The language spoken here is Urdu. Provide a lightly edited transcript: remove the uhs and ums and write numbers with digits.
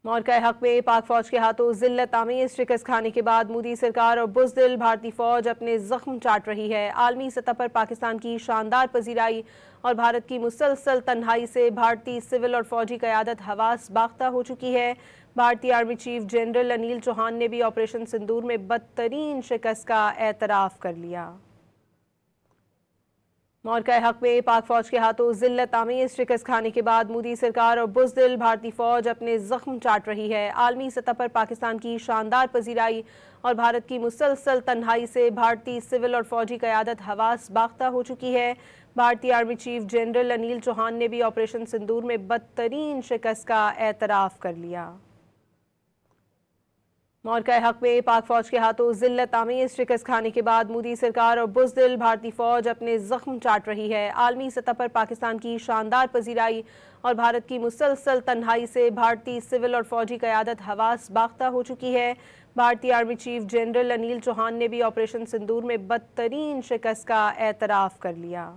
مورکہ حق میں پاک فوج کے ہاتھوں ذلت آمیز شکست کھانے کے بعد مودی سرکار اور بزدل بھارتی فوج اپنے زخم چاٹ رہی ہے۔ عالمی سطح پر پاکستان کی شاندار پذیرائی اور بھارت کی مسلسل تنہائی سے بھارتی سول اور فوجی قیادت حواس باختہ ہو چکی ہے۔ بھارتی army chief general Anil Chauhan نے بھی آپریشن سندور میں بدترین شکست کا اعتراف کر لیا۔ مورکہ حق میں پاک فوج کے ہاتھوں ذلت آمیز شکست کھانے کے بعد مودی سرکار اور بزدل بھارتی فوج اپنے زخم چاٹ رہی ہے۔ عالمی سطح پر پاکستان کی شاندار پذیرائی اور بھارت کی مسلسل تنہائی سے بھارتی سول اور فوجی قیادت حواس باختہ ہو چکی ہے۔ بھارتی army chief general Anil Chauhan نے بھی آپریشن سندور میں بدترین شکست کا اعتراف کر لیا۔ مورکہ حق میں پاک فوج کے ہاتھوں ذلت آمیز شکست کھانے کے بعد مودی سرکار اور بزدل بھارتی فوج اپنے زخم چاٹ رہی ہے۔ عالمی سطح پر پاکستان کی شاندار پذیرائی اور بھارت کی مسلسل تنہائی سے بھارتی سول اور فوجی قیادت حواس باختہ ہو چکی ہے۔ بھارتی army chief general Anil Chauhan نے بھی آپریشن سندور میں بدترین شکست کا اعتراف کر لیا۔